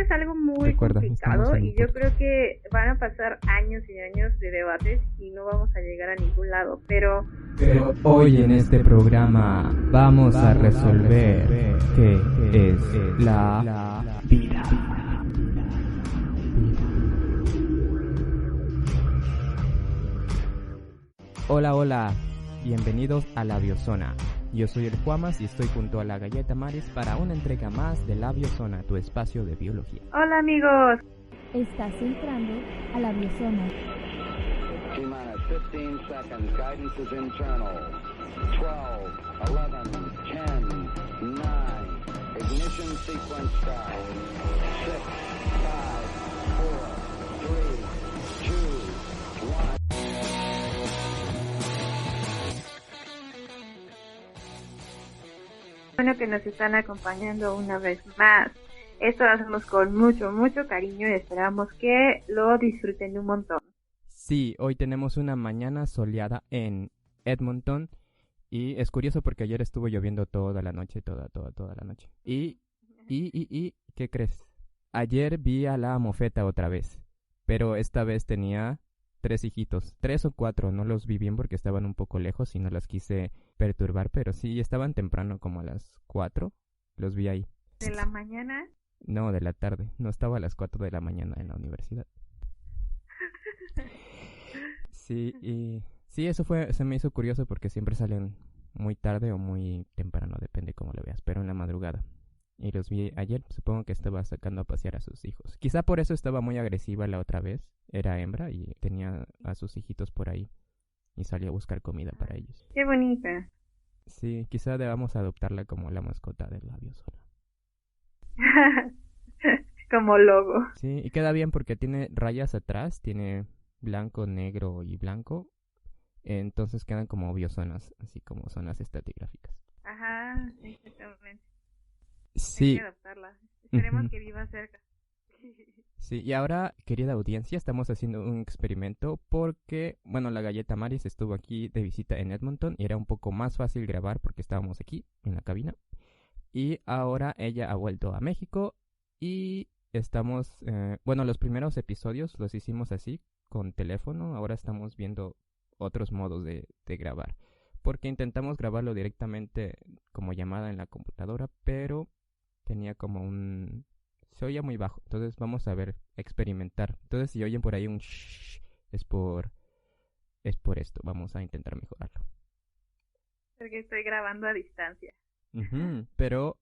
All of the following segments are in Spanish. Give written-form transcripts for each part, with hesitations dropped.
es algo muy Recuerda, complicado estamos en y un yo podcast. creo que van a pasar años y años de debates y no vamos a llegar a ningún lado, pero Hoy en este programa vamos a resolver qué es la vida. Hola, bienvenidos a La Biozona. Yo soy el Juamas y estoy junto a la Galleta Maris para una entrega más de La Biozona, tu espacio de biología. hola amigos. Estás entrando a la biozona. T-minus 15 seconds. Guidance is internal. 12, 11, 10, 9. Ignition sequence start. 6, 5, 4, 3, 2, 1. Bueno, que nos están acompañando una vez más. Esto lo hacemos con mucho cariño y esperamos que lo disfruten un montón. Sí, hoy tenemos una mañana soleada en Edmonton y es curioso porque ayer estuvo lloviendo toda la noche, toda la noche. Y, ¿qué crees? Ayer vi a la mofeta otra vez, pero esta vez tenía 3 hijitos, 3 o 4, no los vi bien porque estaban un poco lejos y no las quise perturbar, pero sí, estaban temprano como a las 4, los vi ahí. De la mañana. No, de la tarde, no estaba a las 4 de la mañana en la universidad. Sí, y sí, se me hizo curioso porque siempre salen muy tarde o muy temprano, depende cómo lo veas, pero en la madrugada. Y los vi ayer, supongo que estaba sacando a pasear a sus hijos. Quizá por eso estaba muy agresiva la otra vez, era hembra y tenía a sus hijitos por ahí y salía a buscar comida para ellos. Qué bonita. Sí, quizá debamos adoptarla como la mascota del labio sola. Como logo. Sí, y queda bien porque tiene rayas atrás, tiene blanco, negro y blanco. Entonces quedan como biozonas, así como zonas estratigráficas. Ajá, exactamente. Hay Sí. que adoptarla. Esperemos Ujú. que viva cerca. Sí, y ahora, querida audiencia, estamos haciendo un experimento porque, bueno, la Galleta Maris estuvo aquí de visita en Edmonton y era un poco más fácil grabar porque estábamos aquí en la cabina. Y ahora ella ha vuelto a México y estamos, bueno, los primeros episodios los hicimos así, con teléfono. Ahora estamos viendo otros modos de grabar. Porque intentamos grabarlo directamente como llamada en la computadora, pero tenía como se oía muy bajo. Entonces vamos a ver, experimentar. Entonces si oyen por ahí un shh, es por esto. Vamos a intentar mejorarlo. Porque estoy grabando a distancia. Pero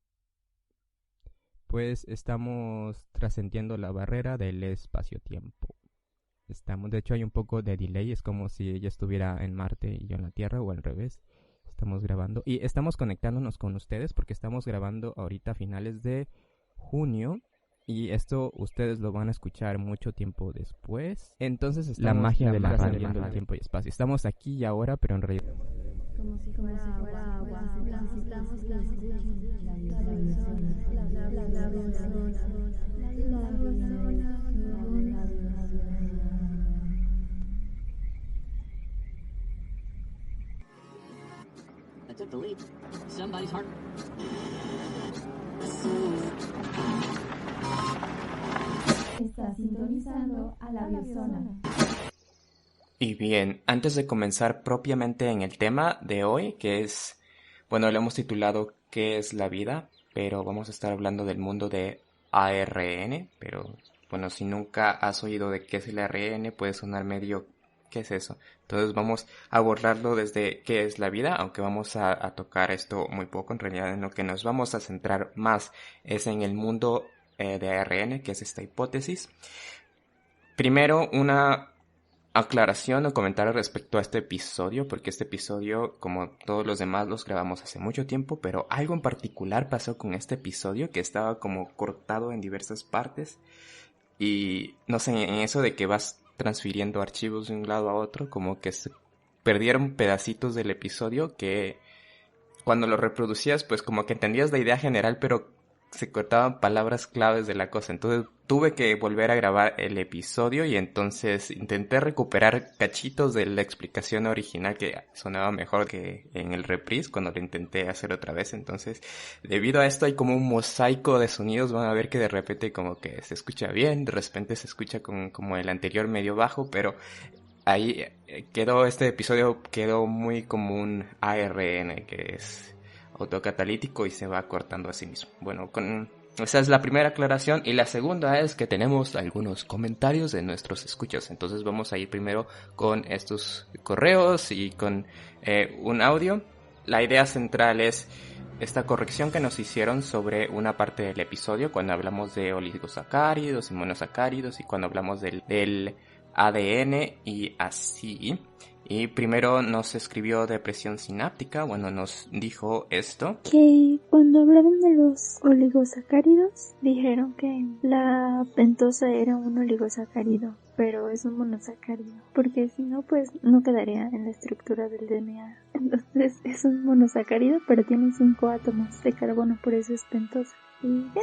pues estamos trascendiendo la barrera del espacio-tiempo. De hecho hay un poco de delay, es como si ella estuviera en Marte y yo en la Tierra o al revés. Estamos grabando y estamos conectándonos con ustedes porque estamos grabando ahorita a finales de junio y esto ustedes lo van a escuchar mucho tiempo después. Entonces la magia de la radio del tiempo y espacio. Estamos aquí y ahora, pero en realidad Como si fuera agua. Necesitamos que escuchen la biozona. La I took the lead. Somebody's heart. Estás sintonizando a la biozona. Y bien, antes de comenzar propiamente en el tema de hoy, que es, bueno, lo hemos titulado ¿Qué es la vida? Pero vamos a estar hablando del mundo de ARN, pero bueno, si nunca has oído de qué es el ARN, puede sonar medio, ¿qué es eso? Entonces vamos a abordarlo desde qué es la vida, aunque vamos a tocar esto muy poco, en realidad en lo que nos vamos a centrar más es en el mundo de ARN, que es esta hipótesis. Primero, una aclaración o comentario respecto a este episodio, porque este episodio, como todos los demás, los grabamos hace mucho tiempo, pero algo en particular pasó con este episodio que estaba como cortado en diversas partes y no sé, en eso de que vas transfiriendo archivos de un lado a otro, como que se perdieron pedacitos del episodio que cuando lo reproducías pues como que entendías la idea general, pero se cortaban palabras claves de la cosa. Entonces tuve que volver a grabar el episodio y entonces intenté recuperar cachitos de la explicación original que sonaba mejor que en el reprise cuando lo intenté hacer otra vez. Entonces, debido a esto hay como un mosaico de sonidos. Van a ver que de repente como que se escucha bien, de repente se escucha como el anterior medio bajo, pero ahí quedó, este episodio quedó muy como un ARN, que es autocatalítico y se va cortando a sí mismo. Bueno, esa es la primera aclaración, y la segunda es que tenemos algunos comentarios de nuestros escuchas. Entonces vamos a ir primero con estos correos y con un audio. La idea central es esta corrección que nos hicieron sobre una parte del episodio cuando hablamos de oligosacáridos y monosacáridos y cuando hablamos del ADN y así. Y primero nos escribió depresión sináptica, bueno, nos dijo esto. Que cuando hablaban de los oligosacáridos, dijeron que la pentosa era un oligosacárido, pero es un monosacárido, porque si no, pues no quedaría en la estructura del DNA. Entonces es un monosacárido, pero tiene 5 átomos de carbono, por eso es pentosa. Y ya.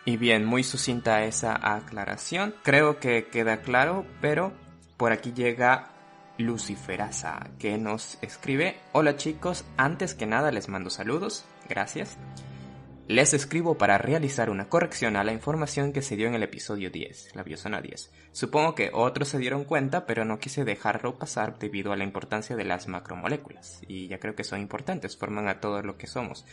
Y bien, muy sucinta esa aclaración. Creo que queda claro, pero por aquí llega Luciferasa, que nos escribe: hola chicos, antes que nada les mando saludos, gracias. Les escribo para realizar una corrección a la información que se dio en el episodio 10, la biosona 10. Supongo que otros se dieron cuenta, pero no quise dejarlo pasar debido a la importancia de las macromoléculas, y ya creo que son importantes, forman a todo lo que somos.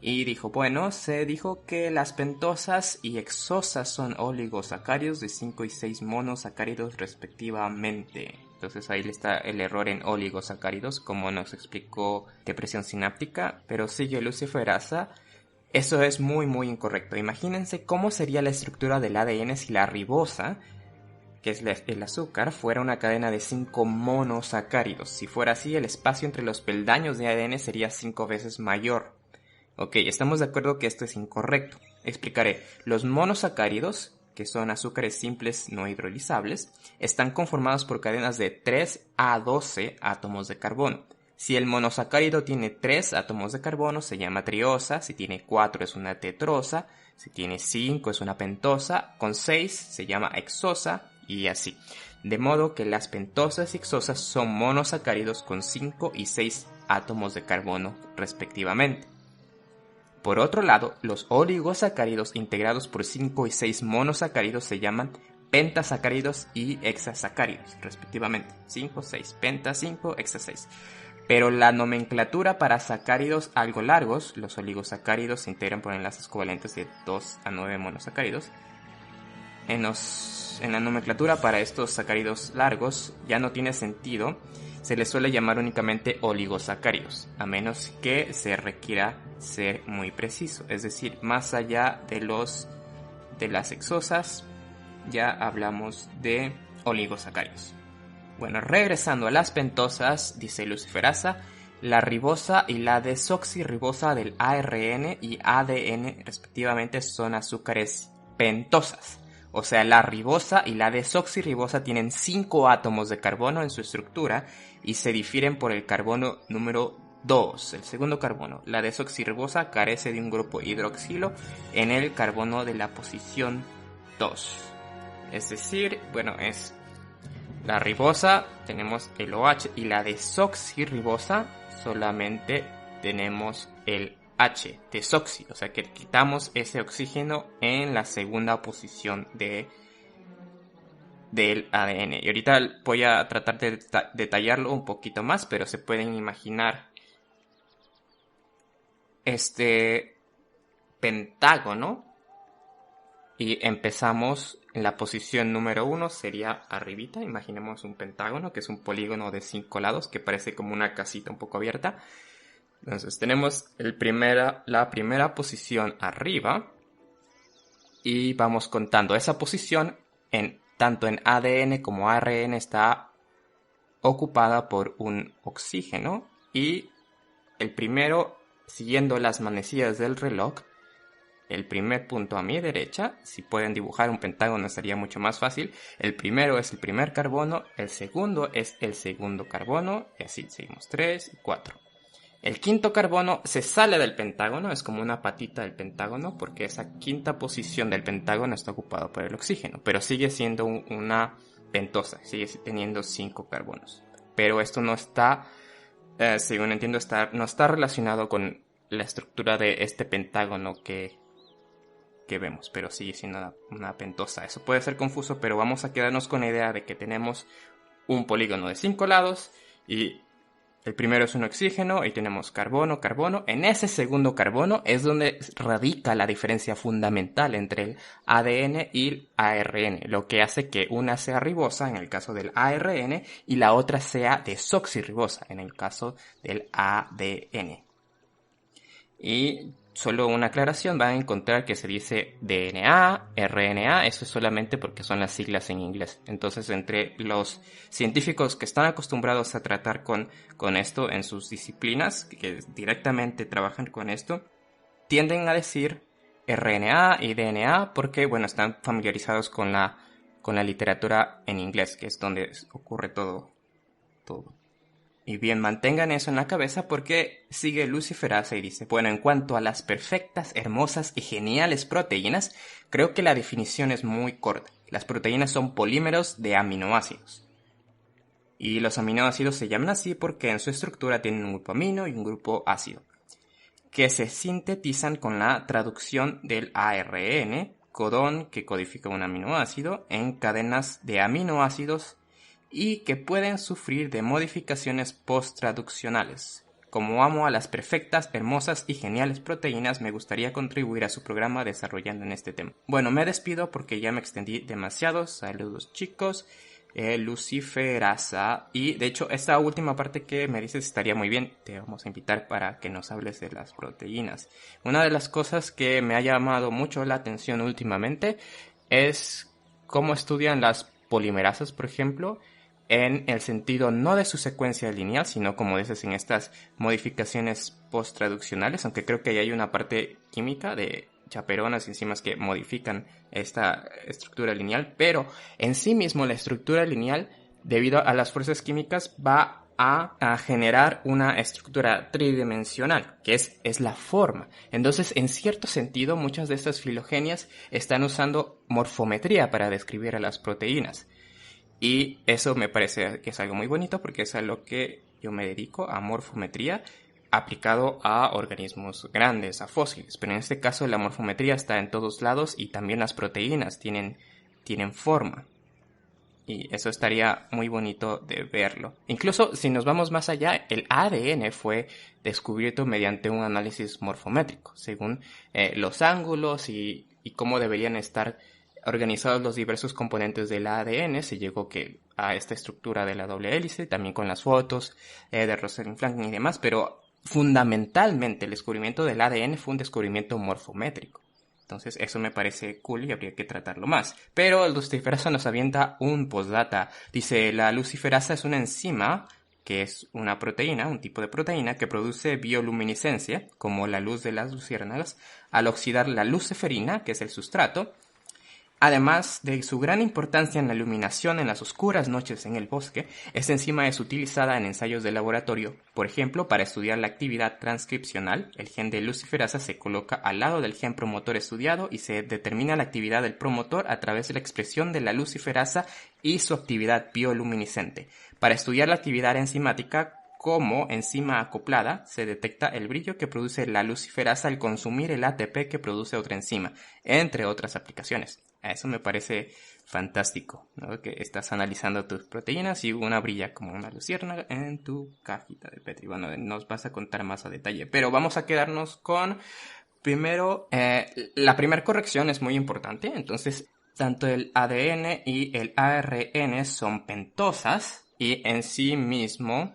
Y dijo, bueno, se dijo que las pentosas y hexosas son oligosacáridos de 5 y 6 monosacáridos respectivamente. Entonces ahí está el error en oligosacáridos, como nos explicó depresión sináptica, pero sigue Luciferasa. Eso es muy incorrecto. Imagínense cómo sería la estructura del ADN si la ribosa, que es el azúcar, fuera una cadena de 5 monosacáridos. Si fuera así, el espacio entre los peldaños de ADN sería 5 veces mayor. Ok, estamos de acuerdo que esto es incorrecto. Explicaré. Los monosacáridos, que son azúcares simples no hidrolizables, están conformados por cadenas de 3 a 12 átomos de carbono. Si el monosacárido tiene 3 átomos de carbono se llama triosa, si tiene 4 es una tetrosa, si tiene 5 es una pentosa, con 6 se llama hexosa y así. De modo que las pentosas y hexosas son monosacáridos con 5 y 6 átomos de carbono respectivamente. Por otro lado, los oligosacáridos integrados por 5 y 6 monosacáridos se llaman pentasacáridos y hexasacáridos, respectivamente. 5, 6, penta 5, hexa 6. Pero la nomenclatura para sacáridos algo largos, los oligosacáridos se integran por enlaces covalentes de 2 a 9 monosacáridos. En la nomenclatura para estos sacáridos largos ya no tiene sentido, se les suele llamar únicamente oligosacáridos, a menos que se requiera ser muy preciso, es decir, más allá de las hexosas, ya hablamos de oligosacáridos. Bueno, regresando a las pentosas, dice Luciferasa, la ribosa y la desoxirribosa del ARN y ADN respectivamente son azúcares pentosas. O sea, la ribosa y la desoxirribosa tienen 5 átomos de carbono en su estructura y se difieren por el carbono número 2, el segundo carbono. La desoxirribosa carece de un grupo hidroxilo en el carbono de la posición 2. Es decir, bueno, es la ribosa, tenemos el OH, y la desoxirribosa solamente tenemos el H, desoxi, o sea que quitamos ese oxígeno en la segunda posición del ADN. Y ahorita voy a tratar de detallarlo un poquito más, pero se pueden imaginar este pentágono. Y empezamos en la posición número 1, sería arribita. Imaginemos un pentágono, que es un polígono de 5 lados, que parece como una casita un poco abierta. Entonces tenemos la primera posición arriba y vamos contando. Esa posición tanto en ADN como ARN está ocupada por un oxígeno y el primero, siguiendo las manecillas del reloj, el primer punto a mi derecha, si pueden dibujar un pentágono sería mucho más fácil. El primero es el primer carbono, el segundo es el segundo carbono y así seguimos 3 y 4. El quinto carbono se sale del pentágono, es como una patita del pentágono, porque esa quinta posición del pentágono está ocupada por el oxígeno, pero sigue siendo una pentosa, sigue teniendo 5 carbonos. Pero esto no está, según entiendo, no está relacionado con la estructura de este pentágono que vemos, pero sigue siendo una pentosa. Eso puede ser confuso, pero vamos a quedarnos con la idea de que tenemos un polígono de 5 lados y el primero es un oxígeno y tenemos carbono, carbono. En ese segundo carbono es donde radica la diferencia fundamental entre el ADN y el ARN, lo que hace que una sea ribosa en el caso del ARN y la otra sea desoxirribosa en el caso del ADN. Y solo una aclaración, van a encontrar que se dice DNA, RNA, eso es solamente porque son las siglas en inglés. Entonces, entre los científicos que están acostumbrados a tratar con esto en sus disciplinas, que directamente trabajan con esto, tienden a decir RNA y DNA porque, bueno, están familiarizados con la literatura en inglés, que es donde ocurre todo. Y bien, mantengan eso en la cabeza porque sigue Luciferasa y dice, bueno, en cuanto a las perfectas, hermosas y geniales proteínas, creo que la definición es muy corta. Las proteínas son polímeros de aminoácidos. Y los aminoácidos se llaman así porque en su estructura tienen un grupo amino y un grupo ácido, que se sintetizan con la traducción del ARN, codón que codifica un aminoácido, en cadenas de aminoácidos y que pueden sufrir de modificaciones post-traduccionales. Como amo a las perfectas, hermosas y geniales proteínas, me gustaría contribuir a su programa desarrollando en este tema. Bueno, me despido porque ya me extendí demasiado. Saludos, chicos. Luciferasa. Y de hecho, esta última parte que me dices estaría muy bien. Te vamos a invitar para que nos hables de las proteínas. Una de las cosas que me ha llamado mucho la atención últimamente es cómo estudian las polimerasas, por ejemplo, en el sentido no de su secuencia lineal, sino como dices en estas modificaciones post-traduccionales, aunque creo que ahí hay una parte química de chaperonas y enzimas que modifican esta estructura lineal, pero en sí mismo la estructura lineal, debido a las fuerzas químicas, va a generar una estructura tridimensional, que es la forma. Entonces, en cierto sentido, muchas de estas filogenias están usando morfometría para describir a las proteínas. Y eso me parece que es algo muy bonito porque es a lo que yo me dedico, a morfometría aplicado a organismos grandes, a fósiles. Pero en este caso la morfometría está en todos lados y también las proteínas tienen forma. Y eso estaría muy bonito de verlo. Incluso si nos vamos más allá, el ADN fue descubierto mediante un análisis morfométrico, según los ángulos y cómo deberían estar organizados los diversos componentes del ADN, se llegó a esta estructura de la doble hélice, también con las fotos de Rosalind Franklin y demás, pero fundamentalmente el descubrimiento del ADN fue un descubrimiento morfométrico. Entonces eso me parece cool y habría que tratarlo más. Pero el luciferasa nos avienta un postdata. Dice, la luciferasa es una enzima que es una proteína, un tipo de proteína que produce bioluminiscencia, como la luz de las luciérnagas, al oxidar la luciferina, que es el sustrato. Además de su gran importancia en la iluminación en las oscuras noches en el bosque, esta enzima es utilizada en ensayos de laboratorio. Por ejemplo, para estudiar la actividad transcripcional, el gen de luciferasa se coloca al lado del gen promotor estudiado y se determina la actividad del promotor a través de la expresión de la luciferasa y su actividad bioluminiscente. Para estudiar la actividad enzimática, como enzima acoplada, se detecta el brillo que produce la luciferasa al consumir el ATP que produce otra enzima, entre otras aplicaciones. Eso me parece fantástico, ¿no? Que estás analizando tus proteínas y una brilla como una luciérnaga en tu cajita de Petri. Bueno, nos vas a contar más a detalle, pero vamos a quedarnos con, primero, la primera corrección es muy importante. Entonces, tanto el ADN y el ARN son pentosas y en sí mismo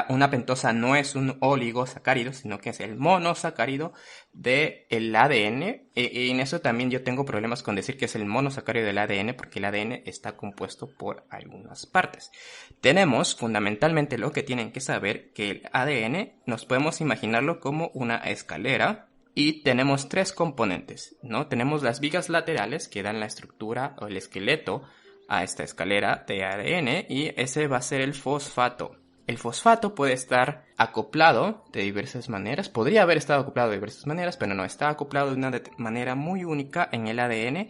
una pentosa no es un oligosacárido, sino que es el monosacárido del ADN. Y en eso también yo tengo problemas con decir que es el monosacárido del ADN, porque el ADN está compuesto por algunas partes. Tenemos fundamentalmente lo que tienen que saber, que el ADN nos podemos imaginarlo como una escalera. Y tenemos 3 componentes, ¿no? Tenemos las vigas laterales que dan la estructura o el esqueleto a esta escalera de ADN y ese va a ser el fosfato. El fosfato puede estar acoplado de diversas maneras, podría haber estado acoplado de diversas maneras, pero no, está acoplado de una manera muy única en el ADN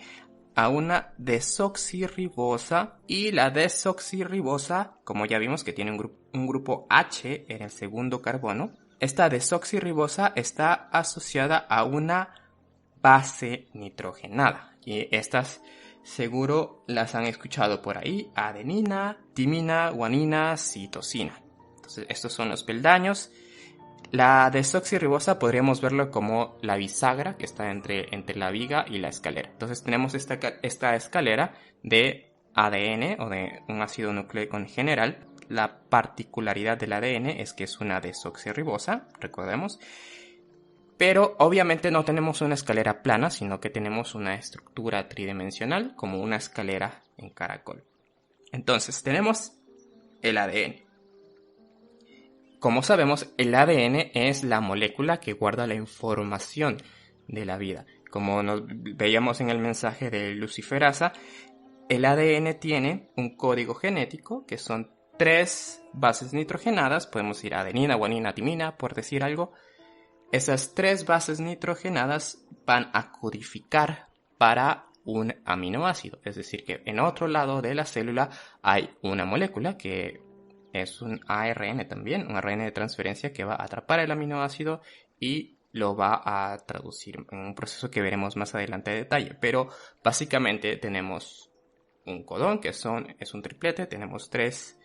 a una desoxirribosa, y la desoxirribosa, como ya vimos que tiene un grupo H en el segundo carbono, esta desoxirribosa está asociada a una base nitrogenada, y estas seguro las han escuchado por ahí: adenina, timina, guanina, citosina. Entonces estos son los peldaños. La desoxirribosa podríamos verlo como la bisagra que está entre la viga y la escalera. Entonces tenemos esta escalera de ADN o de un ácido nucleico en general. La particularidad del ADN es que es una desoxirribosa, recordemos. Pero obviamente no tenemos una escalera plana, sino que tenemos una estructura tridimensional como una escalera en caracol. Entonces tenemos el ADN. Como sabemos, el ADN es la molécula que guarda la información de la vida. Como nos veíamos en el mensaje de luciferasa, el ADN tiene un código genético que son 3 bases nitrogenadas. Podemos ir adenina, guanina, timina, por decir algo. Esas 3 bases nitrogenadas van a codificar para un aminoácido. Es decir, que en otro lado de la célula hay una molécula que es un ARN también, un ARN de transferencia que va a atrapar el aminoácido y lo va a traducir en un proceso que veremos más adelante de detalle. Pero básicamente tenemos un codón que es un triplete, tenemos 3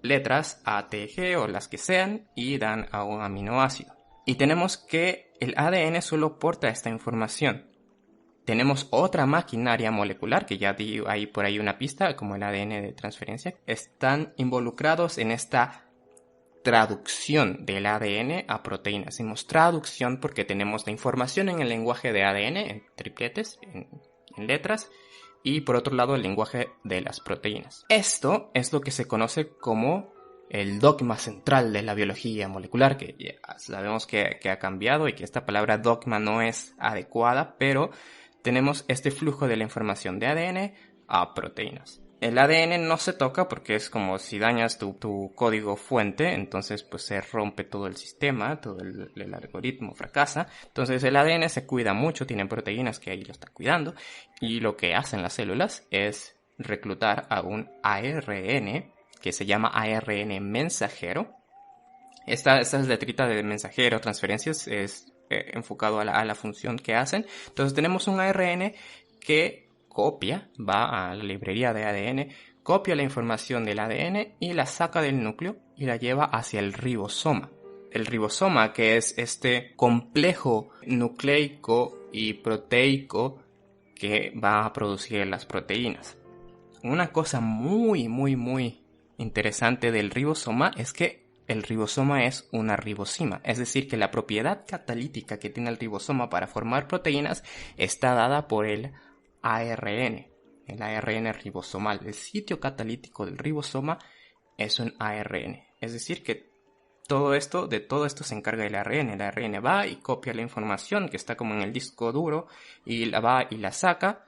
letras A, T, G o las que sean y dan a un aminoácido. Y tenemos que el ADN solo porta esta información. Tenemos otra maquinaria molecular, que ya di ahí por ahí una pista, como el ADN de transferencia. Están involucrados en esta traducción del ADN a proteínas. Decimos traducción porque tenemos la información en el lenguaje de ADN, en tripletes, en letras, y por otro lado el lenguaje de las proteínas. Esto es lo que se conoce como el dogma central de la biología molecular, que ya sabemos que ha cambiado y que esta palabra dogma no es adecuada, pero tenemos este flujo de la información de ADN a proteínas. El ADN no se toca porque es como si dañas tu código fuente, entonces pues se rompe todo el sistema, todo el algoritmo fracasa. Entonces el ADN se cuida mucho, tiene proteínas que ahí lo están cuidando, y lo que hacen las células es reclutar a un ARN que se llama ARN mensajero. Estas letritas de mensajero, transferencias, es enfocado a la función que hacen. Entonces tenemos un ARN que va a la librería de ADN, copia la información del ADN y la saca del núcleo y la lleva hacia el ribosoma. El ribosoma, que es este complejo nucleico y proteico que va a producir las proteínas. Una cosa muy interesante del ribosoma es que el ribosoma es una ribosima, es decir, que la propiedad catalítica que tiene el ribosoma para formar proteínas está dada por el ARN ribosomal. El sitio catalítico del ribosoma es un ARN, es decir, que de todo esto se encarga el ARN. El ARN va y copia la información que está como en el disco duro y la va y la saca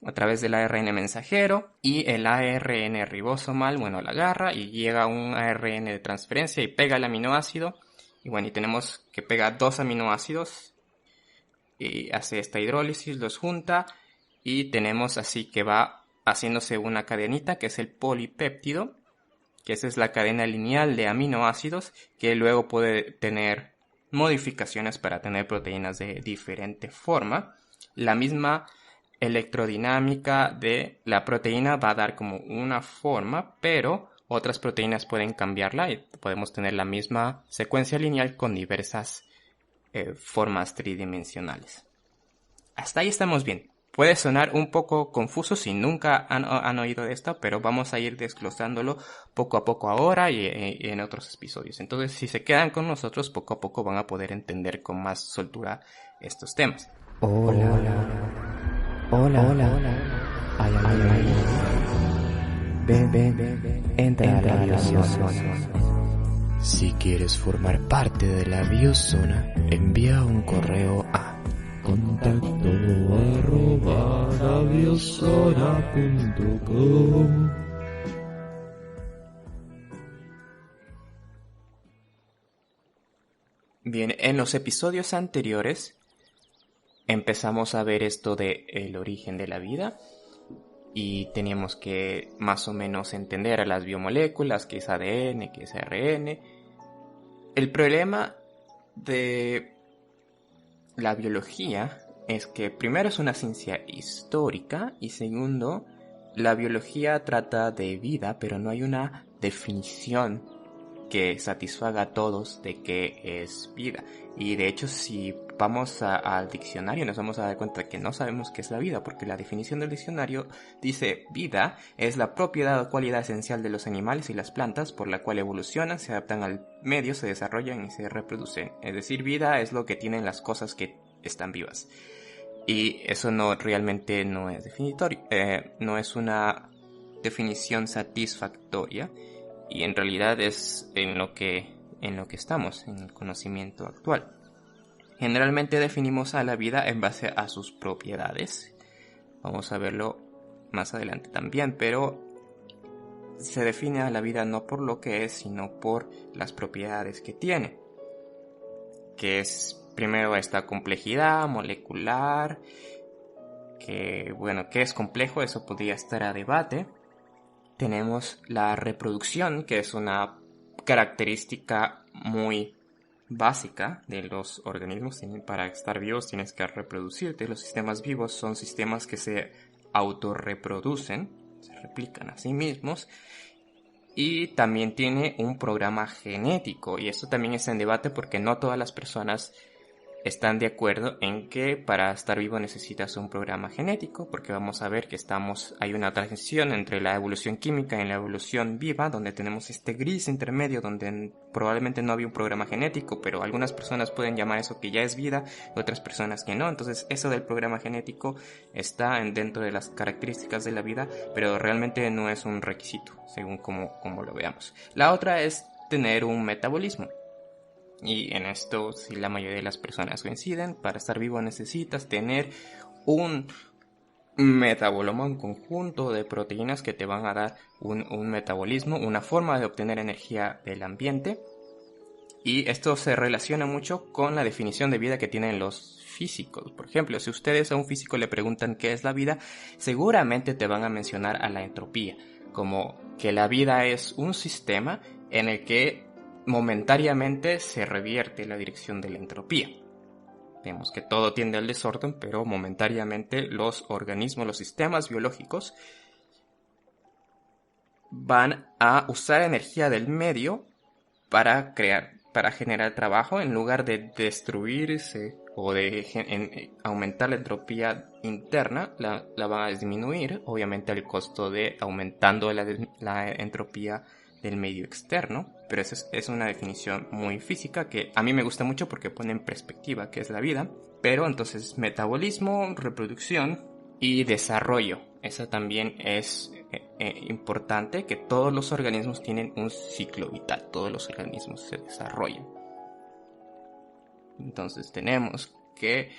a través del ARN mensajero, y el ARN ribosomal, la agarra y llega a un ARN de transferencia y pega el aminoácido, y tenemos que pega 2 aminoácidos y hace esta hidrólisis, los junta y tenemos así que va haciéndose una cadenita que es el polipéptido, que esa es la cadena lineal de aminoácidos que luego puede tener modificaciones para tener proteínas de diferente forma. La misma electrodinámica de la proteína va a dar como una forma, pero otras proteínas pueden cambiarla y podemos tener la misma secuencia lineal con diversas formas tridimensionales. Hasta ahí estamos bien. Puede sonar un poco confuso si nunca han oído de esto, pero vamos a ir desglosándolo poco a poco ahora y en otros episodios. Entonces, si se quedan con nosotros, poco a poco van a poder entender con más soltura estos temas. Hola. Ay. Ven, entra a la biozona. Si quieres formar parte de la biozona, envía un correo a contacto@labiozona.com. Bien, en los episodios anteriores empezamos a ver esto de el origen de la vida y teníamos que más o menos entender a las biomoléculas, qué es ADN, qué es ARN. El problema de la biología es que primero es una ciencia histórica y segundo, la biología trata de vida, pero no hay una definición que satisfaga a todos de qué es vida. Y de hecho, si vamos al diccionario nos vamos a dar cuenta que no sabemos qué es la vida, porque la definición del diccionario dice: vida es la propiedad o cualidad esencial de los animales y las plantas por la cual evolucionan, se adaptan al medio, se desarrollan y se reproducen. Es decir, vida es lo que tienen las cosas que están vivas. Y eso realmente no es definitorio, no es una definición satisfactoria. Y en realidad es en lo que estamos, en el conocimiento actual. Generalmente definimos a la vida en base a sus propiedades. Vamos a verlo más adelante también, pero se define a la vida no por lo que es, sino por las propiedades que tiene. Que es primero esta complejidad molecular, que es complejo, eso podría estar a debate. Tenemos la reproducción, que es una característica muy básica de los organismos. Para estar vivos tienes que reproducirte. Los sistemas vivos son sistemas que se autorreproducen, se replican a sí mismos. Y también tiene un programa genético. Y esto también está en debate porque no todas las personas están de acuerdo en que para estar vivo necesitas un programa genético, porque vamos a ver que hay una transición entre la evolución química y la evolución viva, donde tenemos este gris intermedio donde probablemente no había un programa genético, pero algunas personas pueden llamar eso que ya es vida y otras personas que no. Entonces eso del programa genético está dentro de las características de la vida, pero realmente no es un requisito según como lo veamos. La otra es tener un metabolismo. Y en esto, si la mayoría de las personas coinciden, para estar vivo necesitas tener un metaboloma, un conjunto de proteínas que te van a dar un metabolismo, una forma de obtener energía del ambiente. Y esto se relaciona mucho con la definición de vida que tienen los físicos. Por ejemplo, si ustedes a un físico le preguntan qué es la vida, seguramente te van a mencionar a la entropía, como que la vida es un sistema en el que momentáneamente se revierte la dirección de la entropía. Vemos que todo tiende al desorden, pero momentáneamente los organismos, los sistemas biológicos van a usar energía del medio para generar trabajo en lugar de destruirse o de aumentar la entropía interna, la van a disminuir, obviamente al costo de aumentando la entropía del medio externo, pero eso es una definición muy física que a mí me gusta mucho porque pone en perspectiva qué es la vida. Pero entonces metabolismo, reproducción y desarrollo, eso también es importante, que todos los organismos tienen un ciclo vital, todos los organismos se desarrollan. Entonces tenemos que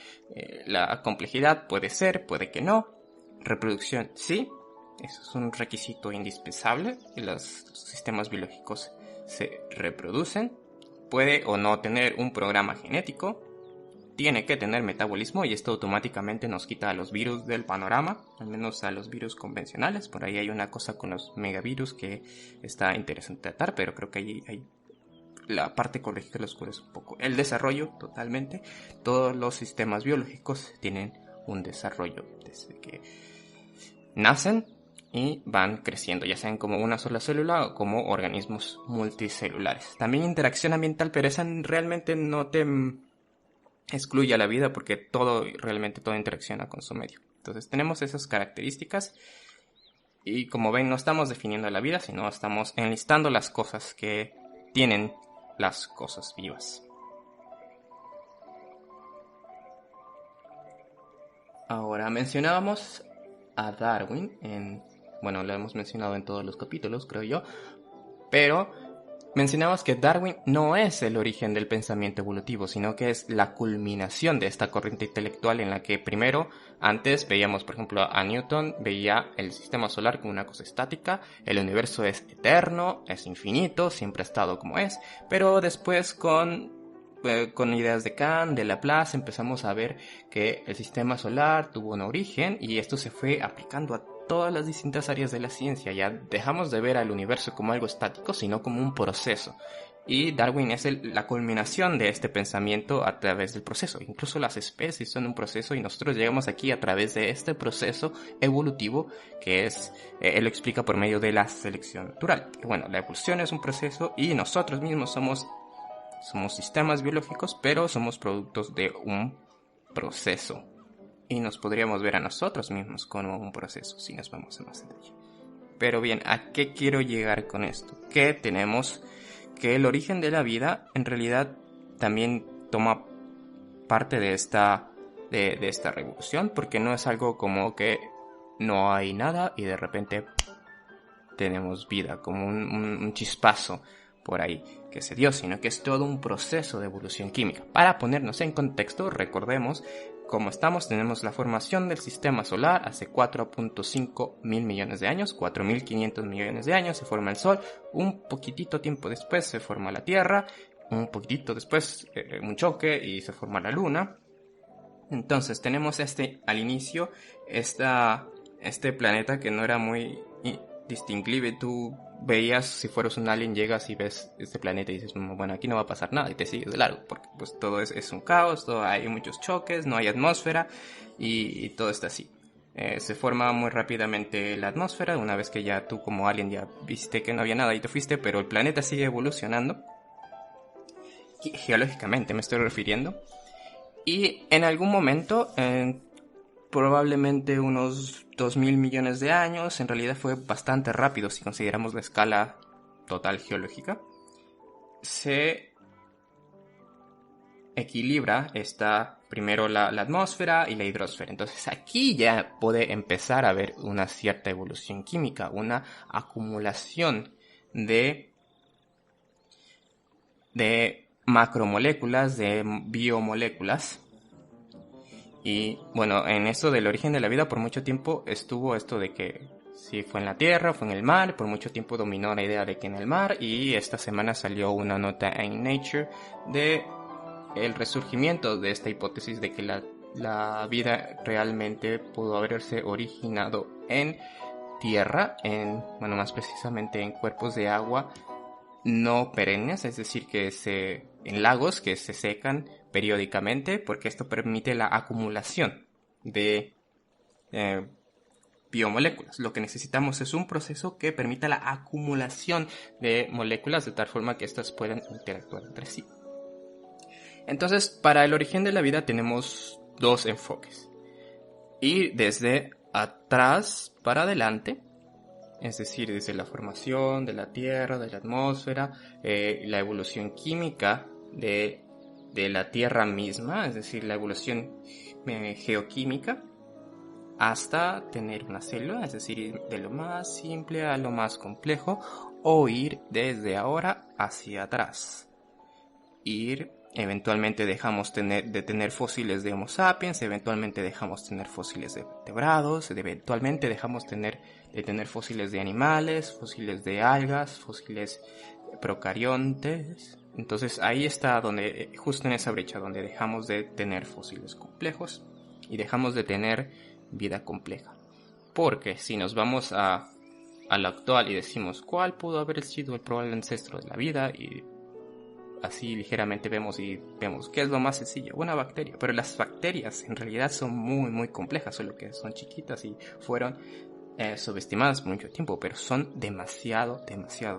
la complejidad puede ser, puede que no, reproducción sí. Eso es un requisito indispensable, que los sistemas biológicos se reproducen. Puede o no tener un programa genético, tiene que tener metabolismo y esto automáticamente nos quita a los virus del panorama, al menos a los virus convencionales. Por ahí hay una cosa con los megavirus que está interesante tratar, pero creo que hay la parte ecológica los oscurece un poco. El desarrollo, totalmente. Todos los sistemas biológicos tienen un desarrollo desde que nacen y van creciendo, ya sean como una sola célula o como organismos multicelulares. También interacción ambiental, pero esa realmente no te excluye a la vida porque realmente todo interacciona con su medio. Entonces tenemos esas características y como ven no estamos definiendo la vida, sino estamos enlistando las cosas que tienen las cosas vivas. Ahora mencionábamos a Darwin lo hemos mencionado en todos los capítulos, creo yo, pero mencionamos que Darwin no es el origen del pensamiento evolutivo, sino que es la culminación de esta corriente intelectual en la que primero, antes veíamos, por ejemplo, a Newton, veía el sistema solar como una cosa estática, el universo es eterno, es infinito, siempre ha estado como es, pero después con con ideas de Kant, de Laplace, empezamos a ver que el sistema solar tuvo un origen y esto se fue aplicando a todas las distintas áreas de la ciencia. Ya dejamos de ver al universo como algo estático, sino como un proceso. Y Darwin es la culminación de este pensamiento a través del proceso. Incluso las especies son un proceso y nosotros llegamos aquí a través de este proceso evolutivo que es, él lo explica por medio de la selección natural. Bueno, la evolución es un proceso y nosotros mismos somos sistemas biológicos, pero somos productos de un proceso. Y nos podríamos ver a nosotros mismos como un proceso si nos vamos a más detalle. Pero bien, ¿a qué quiero llegar con esto? Que tenemos que el origen de la vida en realidad también toma parte de esta revolución, porque no es algo como que no hay nada y de repente tenemos vida, como un chispazo por ahí que se dio, sino que es todo un proceso de evolución química. Para ponernos en contexto, recordemos cómo estamos. Tenemos la formación del sistema solar hace 4.5 mil millones de años, 4.500 millones de años, se forma el Sol, un poquitito tiempo después se forma la Tierra, un poquitito después un choque y se forma la Luna. Entonces tenemos al inicio este planeta que no era muy distinguible. Tú veías, si fueras un alien, llegas y ves este planeta y dices, bueno, aquí no va a pasar nada, y te sigues de largo, porque pues todo es un caos, hay muchos choques, no hay atmósfera y todo está así. Se forma muy rápidamente la atmósfera, una vez que ya tú como alien ya viste que no había nada y te fuiste, pero el planeta sigue evolucionando, geológicamente me estoy refiriendo, y en algún momento, probablemente unos 2.000 millones de años, en realidad fue bastante rápido si consideramos la escala total geológica, se equilibra primero la atmósfera y la hidrosfera. Entonces aquí ya puede empezar a haber una cierta evolución química, una acumulación de macromoléculas, de biomoléculas. Y bueno, en esto del origen de la vida por mucho tiempo estuvo esto de que si fue en la tierra, fue en el mar, por mucho tiempo dominó la idea de que en el mar, y esta semana salió una nota en Nature de el resurgimiento de esta hipótesis de que la vida realmente pudo haberse originado en tierra, más precisamente en cuerpos de agua no perennes, es decir, en lagos que se secan periódicamente, porque esto permite la acumulación de biomoléculas. Lo que necesitamos es un proceso que permita la acumulación de moléculas de tal forma que éstas puedan interactuar entre sí. Entonces, para el origen de la vida tenemos dos enfoques. Ir desde atrás para adelante, es decir, desde la formación de la Tierra, de la atmósfera, la evolución química de la Tierra misma, es decir, la evolución geoquímica, hasta tener una célula, es decir, ir de lo más simple a lo más complejo, o ir desde ahora hacia atrás. Eventualmente dejamos de tener fósiles de Homo sapiens, eventualmente dejamos tener fósiles de vertebrados, eventualmente dejamos de tener fósiles de animales, fósiles de algas, fósiles procariontes. Entonces ahí está justo en esa brecha donde dejamos de tener fósiles complejos y dejamos de tener vida compleja. Porque si nos vamos a lo actual y decimos cuál pudo haber sido el probable ancestro de la vida, y así ligeramente vemos qué es lo más sencillo, una bacteria. Pero las bacterias en realidad son muy muy complejas, solo que son chiquitas y fueron subestimadas por mucho tiempo, pero son demasiado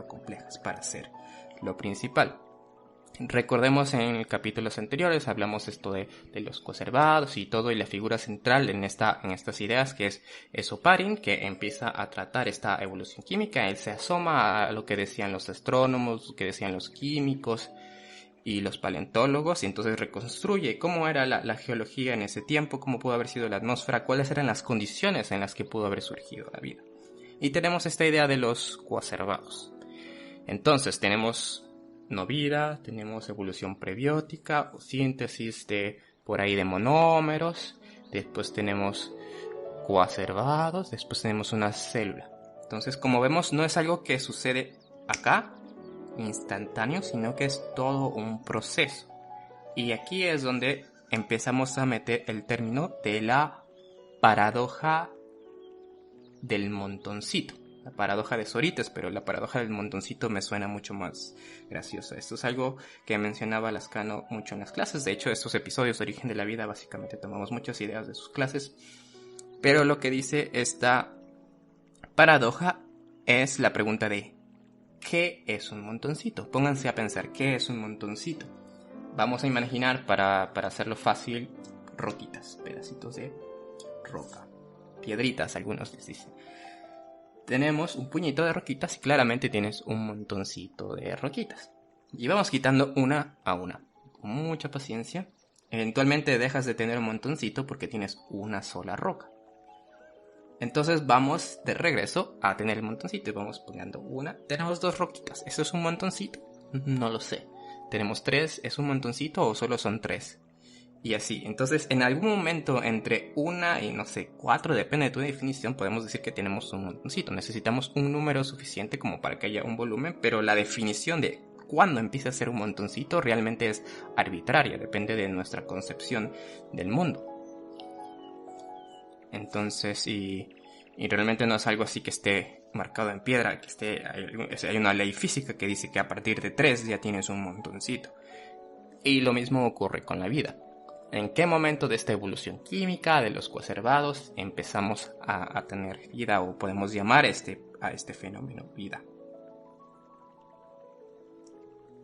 complejas para ser lo principal. Recordemos en capítulos anteriores hablamos esto de los coacervados y todo, y la figura central en estas ideas que es Oparin, que empieza a tratar esta evolución química. Él se asoma a lo que decían los astrónomos, lo que decían los químicos y los paleontólogos, y entonces reconstruye cómo era la geología en ese tiempo, cómo pudo haber sido la atmósfera, cuáles eran las condiciones en las que pudo haber surgido la vida. Y tenemos esta idea de los coacervados. Entonces tenemos no vida, tenemos evolución prebiótica o síntesis de monómeros, después tenemos coacervados, después tenemos una célula. Entonces, como vemos, no es algo que sucede acá instantáneo, sino que es todo un proceso. Y aquí es donde empezamos a meter el término de la paradoja del montoncito. La paradoja de Sorites, pero la paradoja del montoncito me suena mucho más graciosa. Esto es algo que mencionaba Lascano mucho en las clases. De hecho, estos episodios de Origen de la Vida básicamente tomamos muchas ideas de sus clases. Pero lo que dice esta paradoja es la pregunta de ¿qué es un montoncito? Pónganse a pensar, ¿qué es un montoncito? Vamos a imaginar, para hacerlo fácil, roquitas, pedacitos de roca. Piedritas, algunos les dicen. Tenemos un puñito de roquitas y claramente tienes un montoncito de roquitas. Y vamos quitando una a una. Con mucha paciencia. Eventualmente dejas de tener un montoncito porque tienes una sola roca. Entonces vamos de regreso a tener el montoncito y vamos poniendo una. Tenemos 2 roquitas. ¿Eso es un montoncito? No lo sé. ¿Tenemos 3? ¿Es un montoncito o solo son 3? Y así. Entonces, en algún momento entre 1 y, 4, depende de tu definición, podemos decir que tenemos un montoncito. Necesitamos un número suficiente como para que haya un volumen, pero la definición de cuándo empieza a ser un montoncito realmente es arbitraria, depende de nuestra concepción del mundo. Entonces, y realmente no es algo así que esté marcado en piedra, hay una ley física que dice que a partir de 3 ya tienes un montoncito. Y lo mismo ocurre con la vida. ¿En qué momento de esta evolución química de los coacervados empezamos a tener vida, o podemos llamar a este fenómeno vida?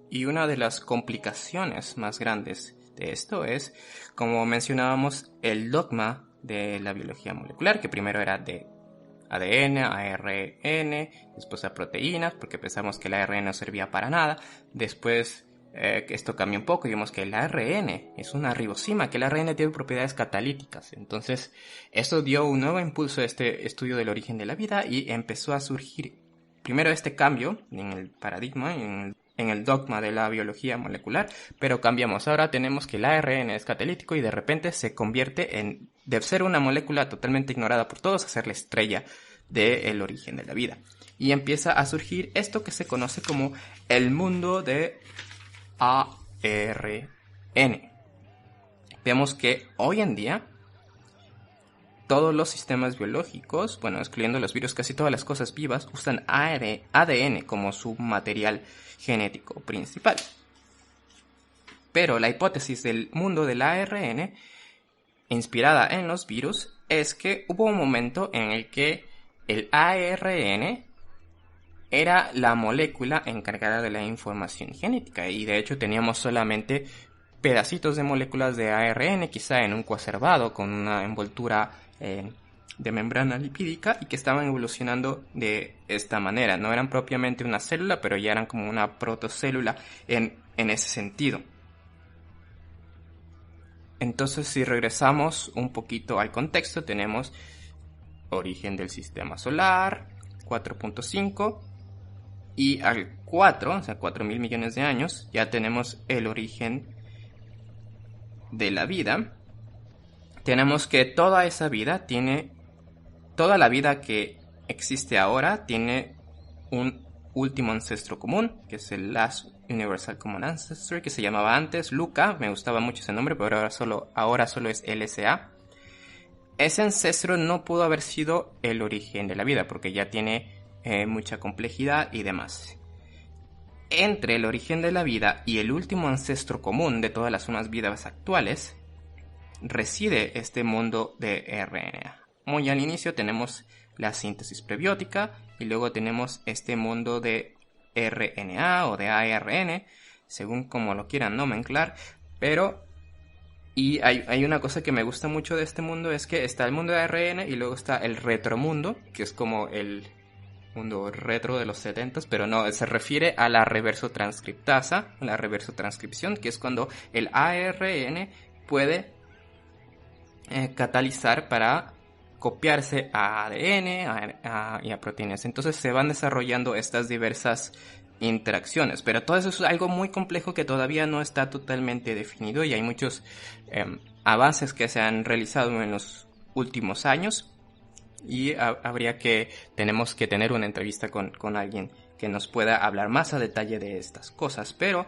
Y una de las complicaciones más grandes de esto es, como mencionábamos, el dogma de la biología molecular, que primero era de ADN, ARN, después a proteínas, porque pensamos que el ARN no servía para nada. Después esto cambia un poco y vemos que el ARN es una ribosima, que el ARN tiene propiedades catalíticas. Entonces, esto dio un nuevo impulso a este estudio del origen de la vida y empezó a surgir primero este cambio en el paradigma, en el dogma de la biología molecular, pero cambiamos. Ahora tenemos que el ARN es catalítico y de repente se convierte en, de ser una molécula totalmente ignorada por todos, a ser la estrella del origen de la vida. Y empieza a surgir esto que se conoce como el mundo de ARN. Vemos que hoy en día todos los sistemas biológicos, bueno, excluyendo los virus, casi todas las cosas vivas usan ADN como su material genético principal. Pero la hipótesis del mundo del ARN, inspirada en los virus, es que hubo un momento en el que el ARN era la molécula encargada de la información genética, y de hecho teníamos solamente pedacitos de moléculas de ARN, quizá en un coacervado con una envoltura de membrana lipídica, y que estaban evolucionando de esta manera. No eran propiamente una célula, pero ya eran como una protocélula en ese sentido. Entonces, si regresamos un poquito al contexto, tenemos origen del sistema solar, 4.5, y al 4, o sea, 4.000 millones de años, ya tenemos el origen de la vida. Tenemos que toda la vida que existe ahora tiene un último ancestro común, que es el Last Universal Common Ancestor, que se llamaba antes LUCA. Me gustaba mucho ese nombre, pero ahora solo es LSA. Ese ancestro no pudo haber sido el origen de la vida, porque ya tiene mucha complejidad y demás. Entre el origen de la vida y el último ancestro común de todas las zonas vivas actuales reside este mundo de RNA. Muy al inicio tenemos la síntesis prebiótica y luego tenemos este mundo de RNA o de ARN, según como lo quieran nomenclar, pero y hay una cosa que me gusta mucho de este mundo, es que está el mundo de ARN y luego está el retromundo, que es como el mundo retro de los 70s, pero no, se refiere a la reversotranscriptasa, la reversotranscripción, que es cuando el ARN puede catalizar para copiarse a ADN y a proteínas. Entonces se van desarrollando estas diversas interacciones, pero todo eso es algo muy complejo que todavía no está totalmente definido, y hay muchos avances que se han realizado en los últimos años, Y tenemos que tener una entrevista con alguien que nos pueda hablar más a detalle de estas cosas, pero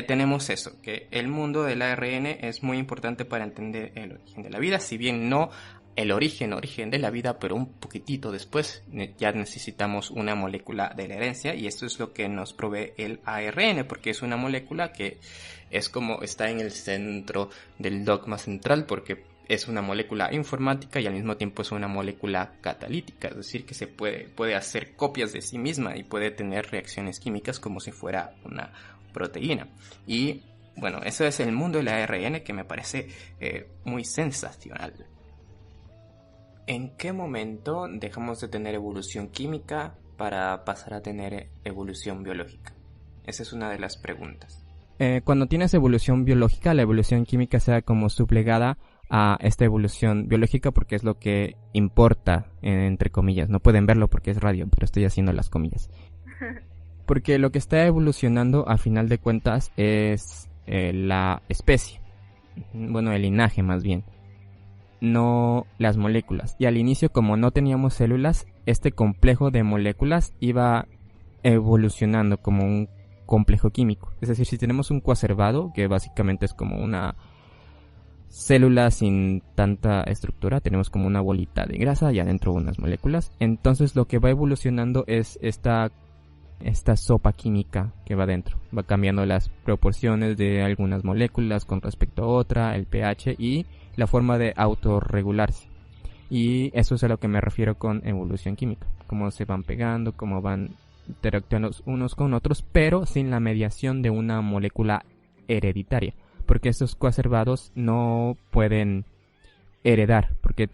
tenemos eso, que el mundo del ARN es muy importante para entender el origen de la vida, si bien no el origen de la vida, pero un poquitito después ya necesitamos una molécula de la herencia, y esto es lo que nos provee el ARN, porque es una molécula que es como está en el centro del dogma central, porque es una molécula informática y al mismo tiempo es una molécula catalítica, es decir, que se puede hacer copias de sí misma y puede tener reacciones químicas como si fuera una proteína. Y bueno, eso es el mundo del ARN, que me parece muy sensacional. ¿En qué momento dejamos de tener evolución química para pasar a tener evolución biológica? Esa es una de las preguntas. Cuando tienes evolución biológica, la evolución química sea como sublegada a esta evolución biológica, porque es lo que importa, entre comillas. No pueden verlo porque es radio, pero estoy haciendo las comillas. Porque lo que está evolucionando a final de cuentas es la especie. Bueno, el linaje más bien. No las moléculas. Y al inicio, como no teníamos células, este complejo de moléculas iba evolucionando como un complejo químico. Es decir, si tenemos un coacervado, que básicamente es como una célula sin tanta estructura, tenemos como una bolita de grasa y adentro unas moléculas. Entonces lo que va evolucionando es esta sopa química que va dentro. Va cambiando las proporciones de algunas moléculas con respecto a otra, el pH y la forma de autorregularse. Y eso es a lo que me refiero con evolución química. Cómo se van pegando, cómo van interactuando unos con otros, pero sin la mediación de una molécula hereditaria. Porque estos coacervados no pueden heredar, porque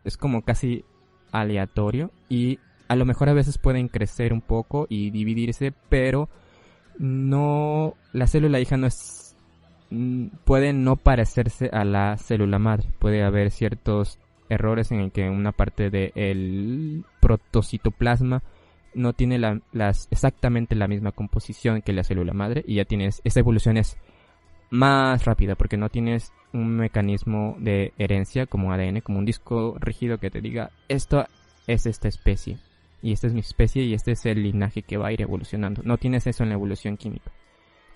es como casi aleatorio, y a lo mejor a veces pueden crecer un poco y dividirse, pero no, la célula hija puede no parecerse a la célula madre. Puede haber ciertos errores en el que una parte del protocitoplasma no tiene exactamente la misma composición que la célula madre, y ya esa evolución es más rápida porque no tienes un mecanismo de herencia como ADN, como un disco rígido que te diga esto es esta especie y esta es mi especie y este es el linaje que va a ir evolucionando. No tienes eso en la evolución química.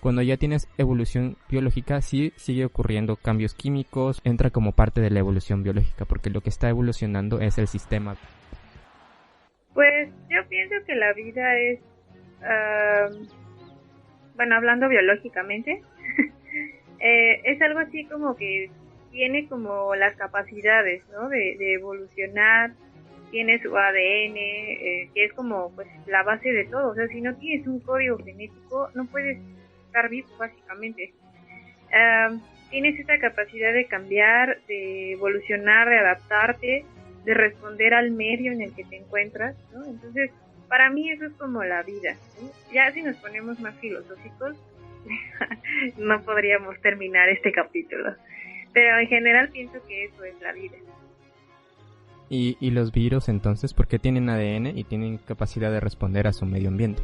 Cuando ya tienes evolución biológica, sí sigue ocurriendo cambios químicos, entra como parte de la evolución biológica, porque lo que está evolucionando es el sistema. Pues yo pienso que la vida es, hablando biológicamente, es algo así como que tiene como las capacidades, ¿no? de evolucionar, tiene su ADN, que es como pues la base de todo. O sea, si no tienes un código genético, no puedes estar vivo, básicamente. Tienes esta capacidad de cambiar, de evolucionar, de adaptarte, de responder al medio en el que te encuentras, ¿no? Entonces, para mí eso es como la vida, ¿sí? Ya si nos ponemos más filosóficos, no podríamos terminar este capítulo. Pero en general pienso que eso es la vida. ¿Y los virus entonces por qué tienen ADN y tienen capacidad de responder a su medio ambiente?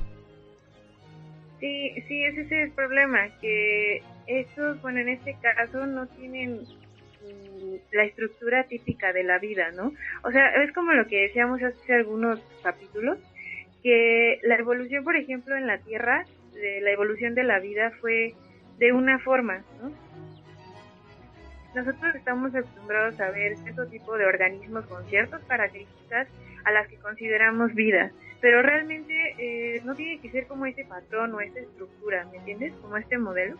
Sí, ese es el problema, que estos, en este caso no tienen la estructura típica de la vida, ¿no? O sea, es como lo que decíamos hace algunos capítulos, que la evolución, por ejemplo, en la Tierra, la evolución de la vida fue de una forma, ¿no? Nosotros estamos acostumbrados a ver cierto tipo de organismos con ciertas características a las que consideramos vida, pero realmente no tiene que ser como ese patrón o esa estructura, ¿me entiendes? Como este modelo,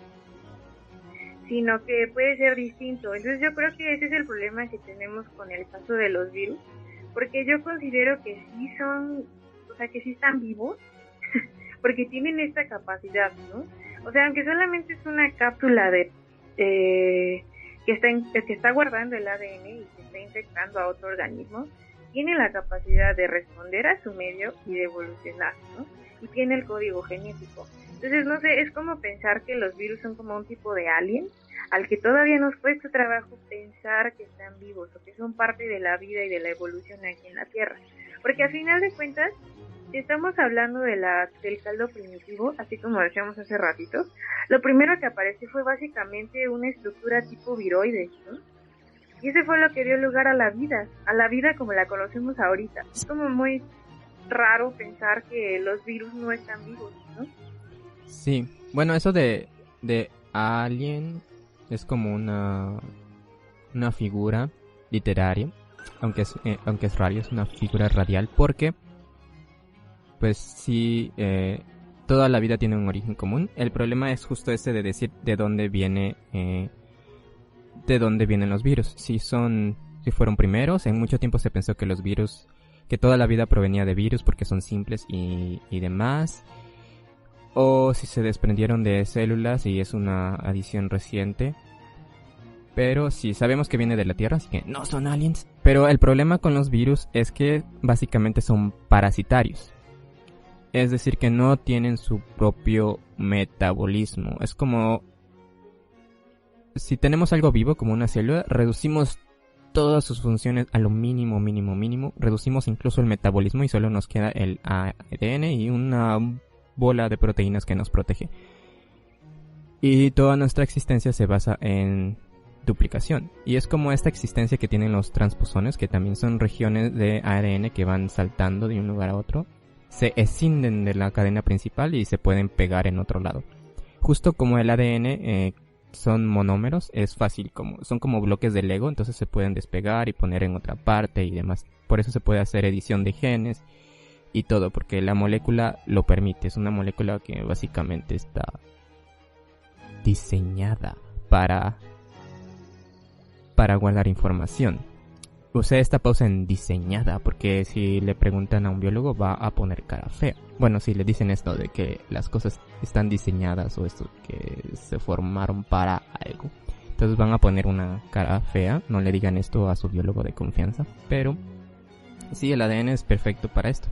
sino que puede ser distinto. Entonces yo creo que ese es el problema que tenemos con el caso de los virus, porque yo considero que sí son, o sea, que sí están vivos, porque tienen esta capacidad, ¿no? O sea, aunque solamente es una cápsula de que está guardando el ADN y que está infectando a otro organismo, tiene la capacidad de responder a su medio y de evolucionar, ¿no? Y tiene el código genético. Entonces, no sé, es como pensar que los virus son como un tipo de alien al que todavía nos cuesta trabajo pensar que están vivos o que son parte de la vida y de la evolución aquí en la Tierra. Porque al final de cuentas, si estamos hablando del caldo primitivo, así como decíamos hace ratito, lo primero que apareció fue básicamente una estructura tipo viroide, ¿no? Y ese fue lo que dio lugar a la vida como la conocemos ahorita. Es como muy raro pensar que los virus no están vivos, ¿no? Sí, bueno, eso de alien es como una figura literaria, aunque es raro, es una figura radial, porque pues sí, toda la vida tiene un origen común. El problema es justo ese de decir de dónde vienen los virus. Si fueron primeros, en mucho tiempo se pensó que los virus, que toda la vida provenía de virus porque son simples y demás, o si se desprendieron de células y es una adición reciente. Pero sí, sabemos que viene de la Tierra, así que no son aliens. Pero el problema con los virus es que básicamente son parasitarios. Es decir, que no tienen su propio metabolismo. Es como si tenemos algo vivo como una célula, reducimos todas sus funciones a lo mínimo. Reducimos incluso el metabolismo y solo nos queda el ADN y una bola de proteínas que nos protege. Y toda nuestra existencia se basa en duplicación. Y es como esta existencia que tienen los transposones, que también son regiones de ADN que van saltando de un lugar a otro. Se escinden de la cadena principal y se pueden pegar en otro lado. Justo como el ADN son monómeros, es fácil, son como bloques de Lego, entonces se pueden despegar y poner en otra parte y demás. Por eso se puede hacer edición de genes y todo, porque la molécula lo permite. Es una molécula que básicamente está diseñada para guardar información. Usé esta pausa en diseñada porque si le preguntan a un biólogo va a poner cara fea. Bueno, si le dicen esto de que las cosas están diseñadas o esto que se formaron para algo, entonces van a poner una cara fea. No le digan esto a su biólogo de confianza. Pero sí, el ADN es perfecto para esto.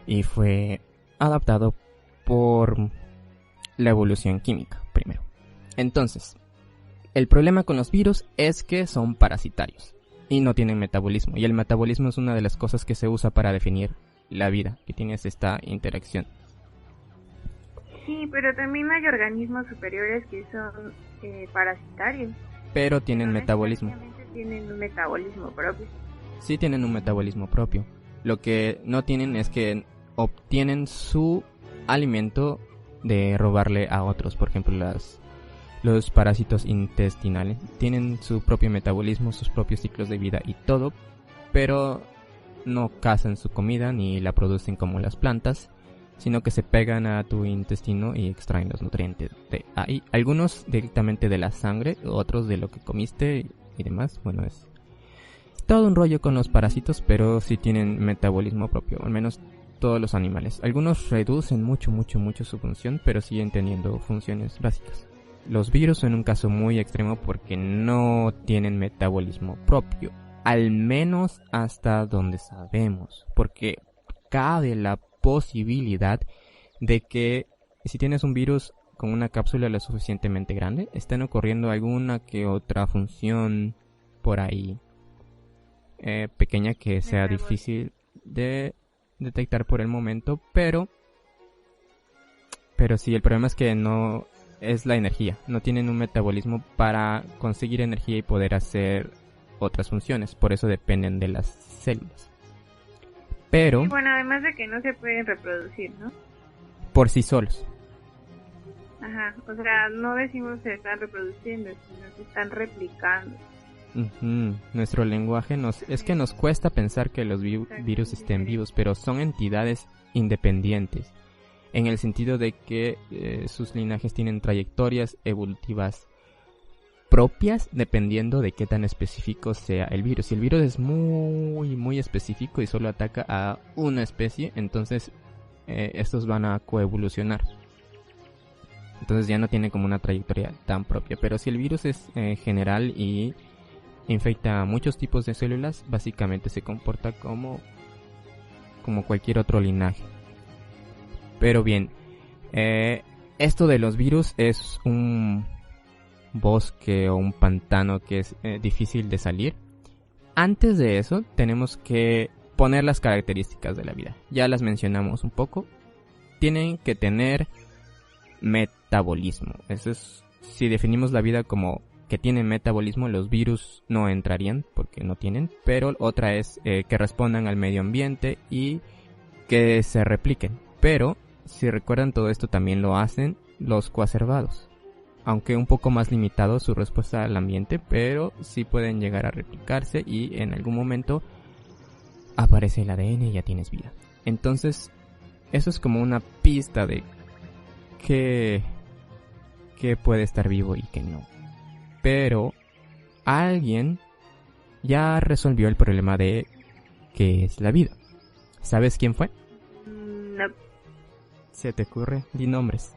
Y fue adaptado por la evolución química primero. Entonces, el problema con los virus es que son parasitarios y no tienen metabolismo. Y el metabolismo es una de las cosas que se usa para definir la vida, que tienes esta interacción. Sí, pero también hay organismos superiores que son parasitarios. Pero tienen metabolismo. Tienen un metabolismo propio. Sí, tienen un metabolismo propio. Lo que no tienen es que obtienen su alimento de robarle a otros. Por ejemplo, los parásitos intestinales tienen su propio metabolismo, sus propios ciclos de vida y todo, pero no cazan su comida ni la producen como las plantas, sino que se pegan a tu intestino y extraen los nutrientes de ahí. Algunos directamente de la sangre, otros de lo que comiste y demás. Bueno, es todo un rollo con los parásitos, pero sí tienen metabolismo propio, al menos todos los animales. Algunos reducen mucho su función, pero siguen teniendo funciones básicas. Los virus son un caso muy extremo porque no tienen metabolismo propio, al menos hasta donde sabemos, porque cabe la posibilidad de que si tienes un virus con una cápsula lo suficientemente grande, estén ocurriendo alguna que otra función por ahí pequeña que sea difícil de detectar por el momento, pero sí, el problema es que no es la energía. No tienen un metabolismo para conseguir energía y poder hacer otras funciones. Por eso dependen de las células. Pero... Y bueno, además de que no se pueden reproducir, ¿no? Por sí solos. Ajá, o sea, no decimos se están reproduciendo, sino se están replicando. Nuestro lenguaje es que nos cuesta pensar que los virus estén vivos, pero son entidades independientes. En el sentido de que sus linajes tienen trayectorias evolutivas propias dependiendo de qué tan específico sea el virus. Si el virus es muy específico y solo ataca a una especie, entonces estos van a coevolucionar. Entonces ya no tiene como una trayectoria tan propia. Pero si el virus es general y infecta a muchos tipos de células, básicamente se comporta como cualquier otro linaje. Pero bien, esto de los virus es un bosque o un pantano que es difícil de salir. Antes de eso tenemos que poner las características de la vida. Ya las mencionamos un poco. Tienen que tener metabolismo. Eso es, si definimos la vida como que tienen metabolismo, los virus no entrarían porque no tienen, pero otra es que respondan al medio ambiente y que se repliquen. Pero, si recuerdan, todo esto también lo hacen los coacervados, aunque un poco más limitado su respuesta al ambiente, pero sí pueden llegar a replicarse y en algún momento aparece el ADN y ya tienes vida. Entonces, eso es como una pista de qué puede estar vivo y qué no. Pero alguien ya resolvió el problema de qué es la vida. ¿Sabes quién fue? No. ¿Se te ocurre? Di nombres.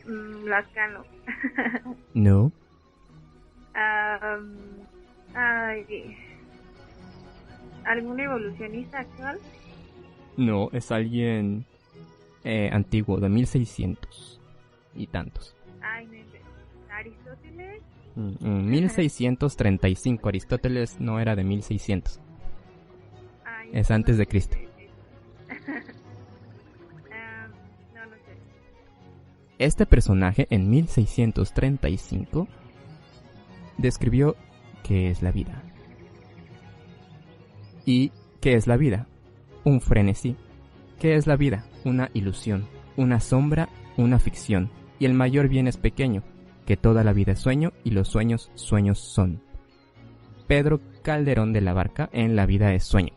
Lascano. No. ¿Algún evolucionista actual? No, es alguien antiguo, de 1600 y tantos. Ay, no, ¿Aristóteles? 1635. Aristóteles no era de 1600. Ay, es antes de Cristo. No sé. Este personaje en 1635 describió qué es la vida. ¿Y qué es la vida? Un frenesí. ¿Qué es la vida? Una ilusión, una sombra, una ficción. Y el mayor bien es pequeño, que toda la vida es sueño y los sueños, sueños son. Pedro Calderón de la Barca en La vida es sueño.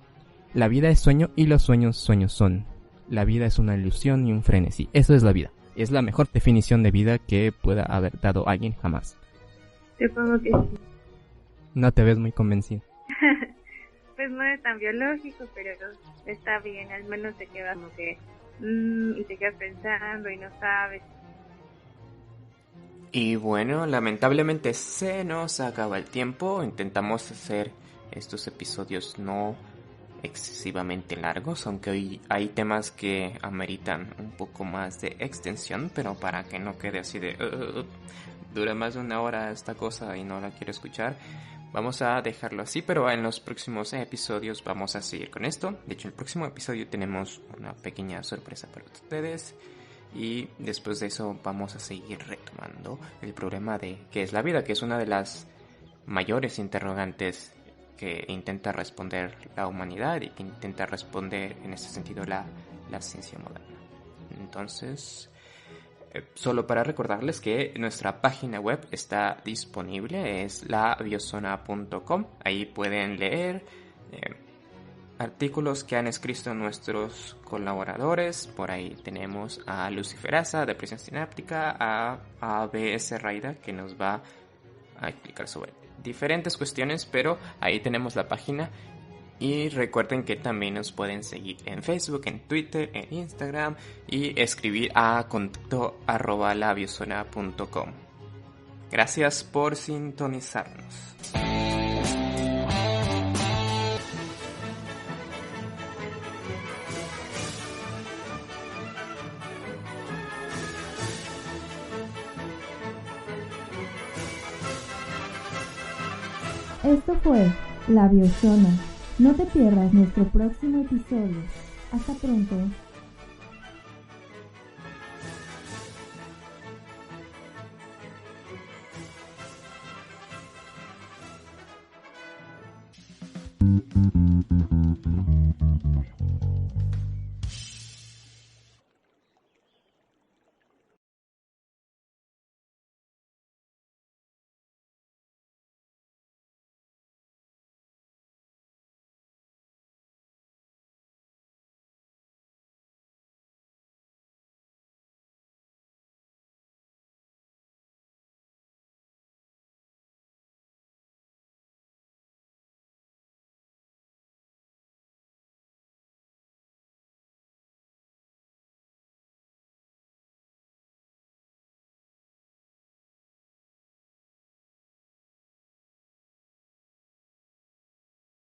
La vida es sueño y los sueños, sueños son. La vida es una ilusión y un frenesí. Eso es la vida. Es la mejor definición de vida que pueda haber dado alguien jamás. Supongo que sí. No te ves muy convencido. Pues no es tan biológico, pero está bien. Al menos te quedas como que... y te quedas pensando y no sabes. Y bueno, lamentablemente se nos acaba el tiempo. Intentamos hacer estos episodios no excesivamente largos, aunque hoy hay temas que ameritan un poco más de extensión, pero para que no quede así de dura más de una hora esta cosa y no la quiero escuchar, vamos a dejarlo así. Pero en los próximos episodios vamos a seguir con esto. De hecho, en el próximo episodio tenemos una pequeña sorpresa para ustedes. Y después de eso vamos a seguir retomando el problema de qué es la vida, que es una de las mayores interrogantes que intenta responder la humanidad y que intenta responder en ese sentido la ciencia moderna. Entonces, solo para recordarles que nuestra página web está disponible, es labiosona.com. Ahí pueden leer artículos que han escrito nuestros colaboradores. Por ahí tenemos a Luciferaza de Prisión Sináptica, a ABS Raida, que nos va a explicar sobre diferentes cuestiones, pero ahí tenemos la página. Y recuerden que también nos pueden seguir en Facebook, en Twitter, en Instagram y escribir a contacto@labiosona.com. Gracias por sintonizarnos. Esto fue La Biosona. No te pierdas nuestro próximo episodio. Hasta pronto.